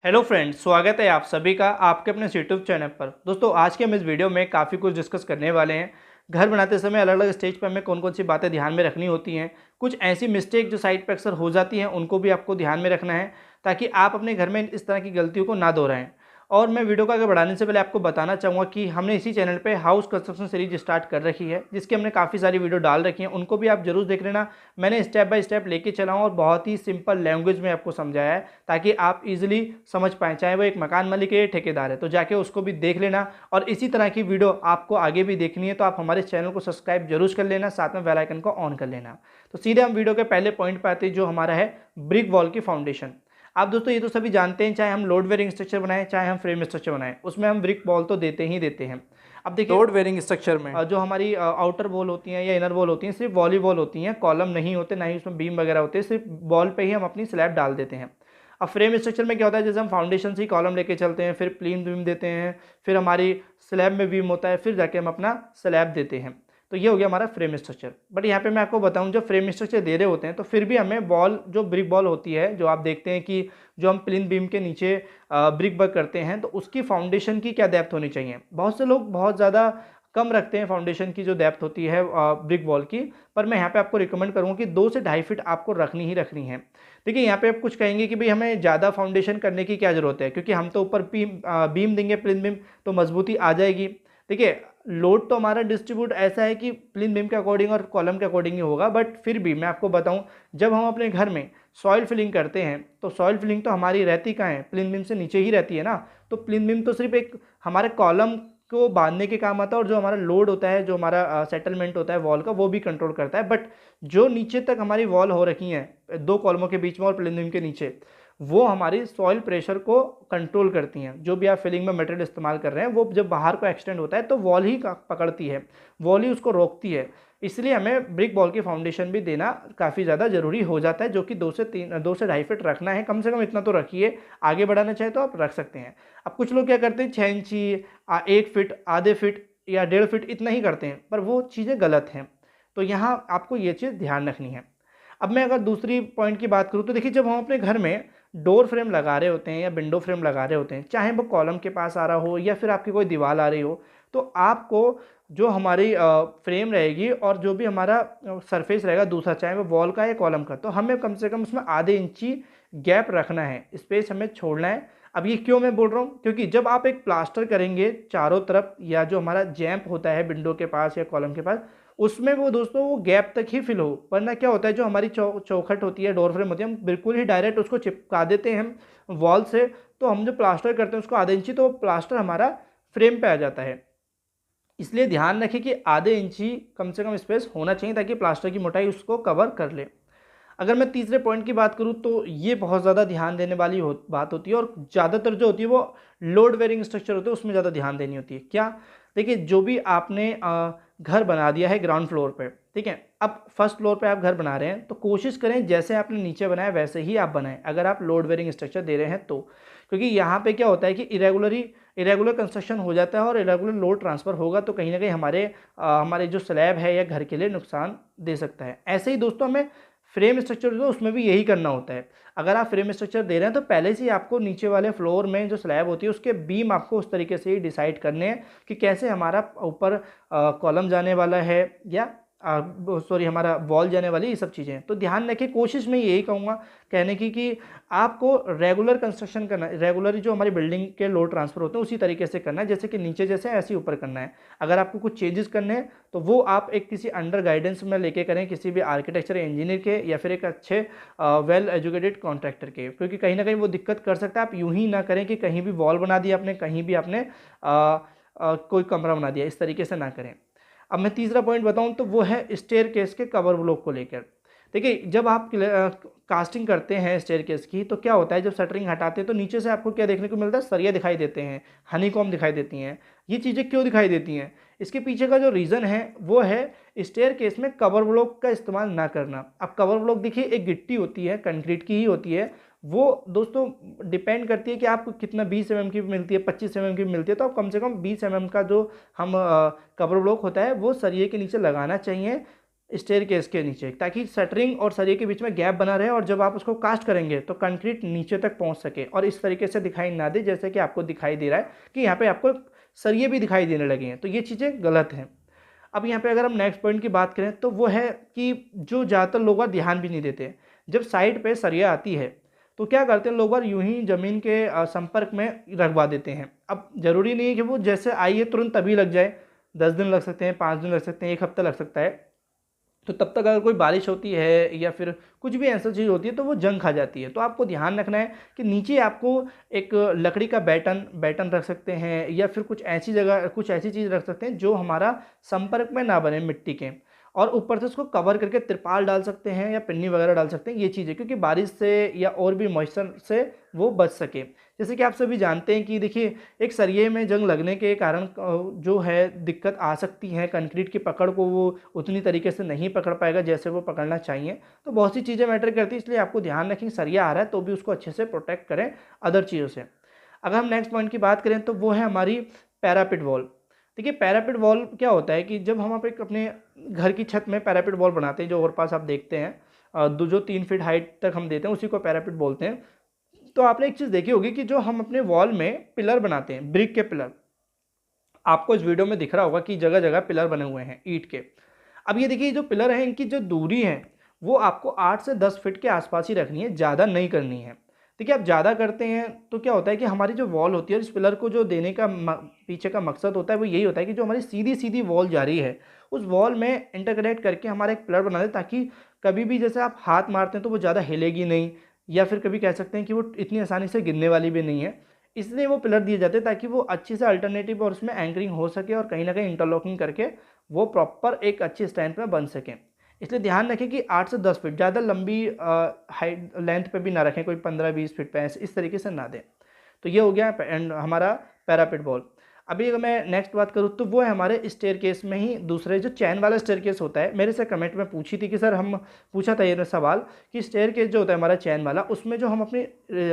Hello friends, स्वागत है आप सभी का आपके अपने यूट्यूब चैनल पर। दोस्तों, आज के हम इस वीडियो में काफ़ी कुछ डिस्कस करने वाले हैं। घर बनाते समय अलग अलग स्टेज पर हमें कौन कौन सी बातें ध्यान में रखनी होती हैं, कुछ ऐसी मिस्टेक जो साइट पर अक्सर हो जाती हैं उनको भी आपको ध्यान में रखना है ताकि आप अपने घर में इस तरह की गलतियों को ना दोहराएं। और मैं वीडियो को आगे बढ़ाने से पहले आपको बताना चाहूँगा कि हमने इसी चैनल पे हाउस कंस्ट्रक्शन सीरीज स्टार्ट कर रखी है, जिसकी हमने काफ़ी सारी वीडियो डाल रखी हैं, उनको भी आप जरूर देख लेना। मैंने स्टेप बाय स्टेप लेके चला हूँ और बहुत ही सिंपल लैंग्वेज में आपको समझाया है ताकि आप इजीली समझ पाएँ, चाहे वो एक मकान मालिक है या ठेकेदार है। तो जाके उसको भी देख लेना और इसी तरह की वीडियो आपको आगे भी देखनी है तो आप हमारे चैनल को सब्सक्राइब जरूर कर लेना, साथ में बेल आइकन को ऑन कर लेना। तो सीधे हम वीडियो के पहले पॉइंट पर आते हैं, जो हमारा है ब्रिक वॉल की फाउंडेशन। आप दोस्तों ये तो सभी जानते हैं, चाहे हम लोड बेयरिंग स्ट्रक्चर बनाएं चाहे हम फ्रेम स्ट्रक्चर बनाएं, उसमें हम ब्रिक वॉल तो देते ही देते हैं। अब देखिए, लोड बेयरिंग स्ट्रक्चर में जो हमारी आउटर वॉल होती हैं या इनर वॉल होती हैं, सिर्फ वॉली वॉल होती हैं, कॉलम नहीं होते, ना ही उसमें बीम वगैरह होते हैं, सिर्फ वॉल पे ही हम अपनी स्लैब डाल देते हैं। अब फ्रेम स्ट्रक्चर में क्या होता है, जैसे हम फाउंडेशन से ही कॉलम लेके चलते हैं, फिर प्लीन बीम देते हैं, फिर हमारी स्लैब में बीम होता है, फिर जाके हम अपना स्लैब देते हैं। तो ये हो गया हमारा फ्रेम स्ट्रक्चर। बट यहाँ पे मैं आपको बताऊं, जो फ्रेम स्ट्रक्चर दे रहे होते हैं तो फिर भी हमें वॉल, जो ब्रिक वॉल होती है, जो आप देखते हैं कि जो हम प्लिन बीम के नीचे ब्रिक वर्क करते हैं, तो उसकी फाउंडेशन की क्या डेप्थ होनी चाहिए। बहुत से लोग बहुत ज़्यादा कम रखते हैं फाउंडेशन की जो डेप्थ होती है ब्रिक वॉल की, पर मैं यहाँ पे आपको रिकमेंड करूँगा कि 2 से 2.5 फीट आपको रखनी ही रखनी है। देखिए, यहाँ पे आप कुछ कहेंगे कि भाई हमें ज़्यादा फाउंडेशन करने की क्या ज़रूरत है, क्योंकि हम तो ऊपर बीम देंगे, प्लिन बीम, तो मजबूती आ जाएगी। देखिए, लोड तो हमारा डिस्ट्रीब्यूट ऐसा है कि प्लिन बीम के अकॉर्डिंग और कॉलम के अकॉर्डिंग ही होगा, बट फिर भी मैं आपको बताऊं, जब हम अपने घर में सॉइल फिलिंग करते हैं तो सॉइल फिलिंग तो हमारी रहती कहाँ है, प्लिन बीम से नीचे ही रहती है ना। तो प्लिन बीम तो सिर्फ एक हमारे कॉलम को बांधने के काम आता है, और जो हमारा लोड होता है, जो हमारा सेटलमेंट होता है वॉल का, वो भी कंट्रोल करता है। बट जो नीचे तक हमारी वॉल हो रखी हैं 2 कॉलमों के बीच में और प्लिन बीम के नीचे, वो हमारी सॉइल प्रेशर को कंट्रोल करती हैं। जो भी आप फिलिंग में मटेरियल इस्तेमाल कर रहे हैं, वो जब बाहर को एक्सटेंड होता है तो वॉल ही पकड़ती है, वॉल ही उसको रोकती है। इसलिए हमें ब्रिक वॉल की फाउंडेशन भी देना काफ़ी ज़्यादा ज़रूरी हो जाता है, जो कि 2 से 2.5 फीट रखना है, कम से कम इतना तो रखिए। आगे बढ़ाना चाहे तो आप रख सकते हैं। अब कुछ लोग क्या करते हैं, 6 इंची, 1 फीट, आधे फीट या 1.5 फीट इतना ही करते हैं, पर वो चीज़ें गलत हैं। तो यहाँ आपको ये चीज़ ध्यान रखनी है। अब मैं अगर दूसरी पॉइंट की बात करूँ तो देखिए, जब हम अपने घर में डोर फ्रेम लगा रहे होते हैं या विंडो फ्रेम लगा रहे होते हैं, चाहे वो कॉलम के पास आ रहा हो या फिर आपकी कोई दीवार आ रही हो, तो आपको जो हमारी फ्रेम रहेगी और जो भी हमारा सरफेस रहेगा दूसरा, चाहे वो वॉल का या कॉलम का, तो हमें कम से कम उसमें आधे इंची गैप रखना है, स्पेस हमें छोड़ना है। अब ये क्यों मैं बोल रहा हूँ, क्योंकि जब आप एक प्लास्टर करेंगे चारों तरफ, या जो हमारा जैम्प होता है विंडो के पास या कॉलम के पास, उसमें वो दोस्तों वो गैप तक ही फिल हो, वरना क्या होता है, जो हमारी चौखट होती है, डोर फ्रेम होती है, हम बिल्कुल ही डायरेक्ट उसको चिपका देते हैं हम वॉल से। तो हम जो प्लास्टर करते हैं उसको आधे इंची, तो प्लास्टर हमारा फ्रेम पे आ जाता है। इसलिए ध्यान रखें कि आधे इंची कम से कम स्पेस होना चाहिए ताकि प्लास्टर की मोटाई उसको कवर कर ले। अगर मैं तीसरे पॉइंट की बात करूं तो ये बहुत ज़्यादा ध्यान देने वाली बात होती है, और ज़्यादातर जो होती है वो लोड बेयरिंग स्ट्रक्चर होते हैं, उसमें ज़्यादा ध्यान देनी होती है। क्या, देखिए, जो भी आपने घर बना दिया है ग्राउंड फ्लोर पे, ठीक है, अब फर्स्ट फ्लोर पे आप घर बना रहे हैं, तो कोशिश करें जैसे आपने नीचे बनाया वैसे ही आप बनाएं, अगर आप लोड बेयरिंग स्ट्रक्चर दे रहे हैं तो। क्योंकि यहाँ पे क्या होता है कि इरेगुलर कंस्ट्रक्शन हो जाता है और इरेगुलर लोड ट्रांसफ़र होगा, तो कहीं ना कहीं हमारे जो स्लैब है या घर के लिए नुकसान दे सकता है। ऐसे ही दोस्तों, हमें फ्रेम स्ट्रक्चर जो उसमें भी यही करना होता है। अगर आप फ्रेम स्ट्रक्चर दे रहे हैं तो पहले से ही आपको नीचे वाले फ्लोर में जो स्लैब होती है उसके बीम आपको उस तरीके से ही डिसाइड करने हैं कि कैसे हमारा ऊपर कॉलम जाने वाला है, या हमारा वॉल जाने वाली, ये सब चीज़ें। तो ध्यान रखें, कोशिश मैं यही कहूँगा कहने की कि आपको रेगुलर कंस्ट्रक्शन करना है, रेगुलर जो हमारी बिल्डिंग के लोड ट्रांसफर होते हैं उसी तरीके से करना है, जैसे कि नीचे जैसे ऐसे ऊपर करना है। अगर आपको कुछ चेंजेस करने हैं तो वो आप एक किसी अंडर गाइडेंस में लेके करें, किसी भी आर्किटेक्चर इंजीनियर के, या फिर एक अच्छे वेल एजुकेटेड कॉन्ट्रैक्टर के, क्योंकि कहीं ना कहीं वो दिक्कत कर सकता है। आप यूं ही ना करें कि कहीं भी वॉल बना दिया आपने, कहीं भी आपने कोई कमरा बना दिया, इस तरीके से ना करें। अब मैं तीसरा पॉइंट बताऊं तो वो है स्टेयर केस के कवर ब्लॉक को लेकर। देखिए, जब आप कास्टिंग करते हैं स्टेयर केस की, तो क्या होता है, जब शटरिंग हटाते हैं तो नीचे से आपको क्या देखने को मिलता है, सरिया दिखाई देते हैं, हनीकॉम्ब दिखाई देती हैं। ये चीज़ें क्यों दिखाई देती हैं, इसके पीछे का जो रीज़न है वो है स्टेयर केस में कवर ब्लॉक का इस्तेमाल ना करना। अब कवर ब्लॉक देखिए, एक गिट्टी होती है, कंक्रीट की ही होती है, वो दोस्तों डिपेंड करती है कि आपको कितना 20 mm की मिलती है, 25 mm की मिलती है, तो आप कम से कम 20 mm का जो हम कवर ब्लॉक होता है वो सरिये के नीचे लगाना चाहिए। स्टेयरकेस के नीचे, ताकि शटरिंग और सरिये के बीच में गैप बना रहे और जब आप उसको कास्ट करेंगे तो कंक्रीट नीचे तक पहुंच सके और इस तरीके से दिखाई ना दे जैसे कि आपको दिखाई दे रहा है कि यहाँ पे आपको सरिये भी दिखाई देने लगे हैं। तो ये चीज़ें गलत हैं। अब यहाँ पे अगर हम नेक्स्ट पॉइंट की बात करें तो वो है कि जो ज़्यादातर लोग ध्यान भी नहीं देते, जब साइड पे सरिया आती है तो क्या करते हैं लोग बार यूं ही ज़मीन के संपर्क में रखवा देते हैं। अब ज़रूरी नहीं है कि वो जैसे आई है तुरंत तभी लग जाए, 10 दिन लग सकते हैं, 5 दिन लग सकते हैं, 1 हफ्ता लग सकता है। तो तब तक अगर कोई बारिश होती है या फिर कुछ भी ऐसा चीज़ होती है तो वो जंग खा जाती है। तो आपको ध्यान रखना है कि नीचे आपको एक लकड़ी का बैटन रख सकते हैं या फिर कुछ ऐसी जगह कुछ ऐसी चीज़ रख सकते हैं जो हमारा संपर्क में ना बने मिट्टी के, और ऊपर से उसको कवर करके तिरपाल डाल सकते हैं या पिन्नी वगैरह डाल सकते हैं। ये चीज़ें क्योंकि बारिश से या और भी मॉइस्चर से वो बच सके। जैसे कि आप सभी जानते हैं कि देखिए एक सरिये में जंग लगने के कारण जो है दिक्कत आ सकती है, कंक्रीट की पकड़ को वो उतनी तरीके से नहीं पकड़ पाएगा जैसे वो पकड़ना चाहिए। तो बहुत सी चीज़ें मैटर करती है, इसलिए आपको ध्यान रखें सरिया आ रहा है तो भी उसको अच्छे से प्रोटेक्ट करें अदर चीज़ों से। अगर हम नेक्स्ट पॉइंट की बात करें तो वो है हमारी पैरापिट वॉल। देखिए पैरापिट वॉल क्या होता है कि जब हम आप एक अपने घर की छत में पैरापिट वॉल बनाते हैं, जो और पास आप देखते हैं जो 3 फीट हाइट तक हम देते हैं उसी को पैरापिट बोलते हैं। तो आपने एक चीज़ देखी होगी कि जो हम अपने वॉल में पिलर बनाते हैं, ब्रिक के पिलर, आपको इस वीडियो में दिख रहा होगा कि जगह जगह पिलर बने हुए हैं ईंट के। अब ये देखिए जो पिलर हैं इनकी जो दूरी है वो आपको 8 से 10 फीट के आसपास ही रखनी है, ज़्यादा नहीं करनी है। देखिए आप ज़्यादा करते हैं तो क्या होता है कि हमारी जो वॉल होती है इस पिलर को जो देने का पीछे का मकसद होता है वो यही होता है कि जो हमारी सीधी सीधी वॉल जा रही है उस वॉल में इंटरकनेक्ट करके हमारा एक पिलर बना दे, ताकि कभी भी जैसे आप हाथ मारते हैं तो वो ज़्यादा हिलेगी नहीं, या फिर कभी कह सकते हैं कि वो इतनी आसानी से गिरने वाली भी नहीं है। इसलिए वो पिलर दिए जाते हैं ताकि वो अच्छी से अल्टरनेटिव और उसमें एंकरिंग हो सके और कहीं ना कहीं इंटरलॉकिंग करके वो प्रॉपर एक अच्छी स्टैंड में बन सकें। इसलिए ध्यान रखें कि 8 से 10 फीट, ज़्यादा लंबी हाइट लेंथ पे भी ना रखें, कोई 15-20 फीट पे इस तरीके से ना दें। तो ये हो गया हमारा पैरापिट वॉल। अभी अगर मैं नेक्स्ट बात करूँ तो वो है हमारे स्टेयरकेस में ही दूसरे जो चैन वाला स्टेयरकेस होता है। मेरे से कमेंट में पूछी थी कि सर हम पूछा था ये सवाल कि स्टेयरकेस जो होता है हमारा चैन वाला, उसमें जो हम अपनी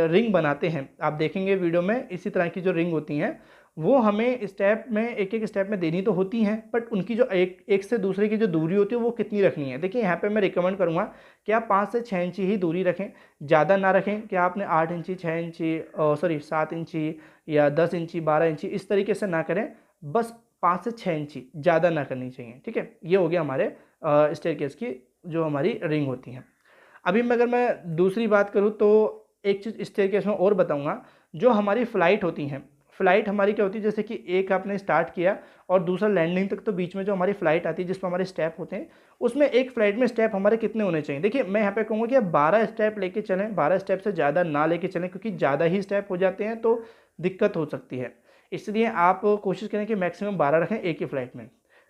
रिंग बनाते हैं, आप देखेंगे वीडियो में इसी तरह की जो रिंग होती हैं वो हमें स्टेप में एक एक स्टेप में देनी तो होती हैं, बट उनकी जो एक से दूसरे की जो दूरी होती है वो कितनी रखनी है। देखिए यहाँ पे मैं रिकमेंड करूँगा कि आप 5 से 6 इंची ही दूरी रखें, ज़्यादा ना रखें कि आपने 8 इंची 6 इंची 7 इंची या 10 इंची 12 इंची इस तरीके से ना करें, बस 5 से 6 इंची, ज़्यादा ना करनी चाहिए। ठीक है, ये हो गया हमारे स्टेयरकेस की जो हमारी रिंग होती हैं। अभी अगर मैं दूसरी बात करूँ तो एक चीज़ स्टेयरकेस में और बताऊँगा, जो हमारी फ्लाइट होती हैं। फ्लाइट हमारी क्या होती है, जैसे कि एक आपने स्टार्ट किया और दूसरा लैंडिंग तक, तो बीच में जो हमारी फ्लाइट आती है जिस पर हमारे स्टेप होते हैं, उसमें एक फ्लाइट में स्टेप हमारे कितने होने चाहिए। देखिए मैं यहाँ पे कहूँगा कि आप 12 स्टेप लेके चलें, 12 स्टेप से ज़्यादा ना लेके चलें, क्योंकि ज़्यादा ही स्टेप हो जाते हैं तो दिक्कत हो सकती है। इसलिए आप कोशिश करें कि मैक्सिमम 12 रखें एक ही फ्लाइट में।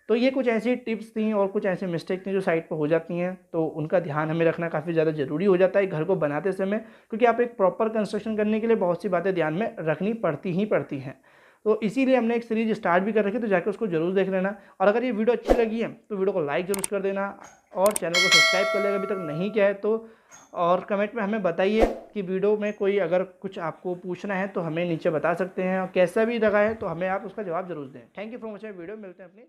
तो ये कुछ ऐसी टिप्स थी और कुछ ऐसी मिस्टेक थी जो साइट पर हो जाती हैं, तो उनका ध्यान हमें रखना काफ़ी ज़्यादा ज़रूरी हो जाता है घर को बनाते समय, क्योंकि आप एक प्रॉपर कंस्ट्रक्शन करने के लिए बहुत सी बातें ध्यान में रखनी पड़ती हैं। तो इसीलिए हमने एक सीरीज स्टार्ट भी कर रखी है, तो जाकर उसको जरूर देख लेना। और अगर ये वीडियो अच्छी लगी है तो वीडियो को लाइक जरूर कर देना और चैनल को सब्सक्राइब कर लेगा अभी तक नहीं किया है तो। और कमेंट में हमें बताइए कि वीडियो में कोई अगर कुछ आपको पूछना है तो हमें नीचे बता सकते हैं, और कैसा भी लगा है तो हमें आप उसका जवाब जरूर दें। Thank you for watching video, मिलते हैं अपनी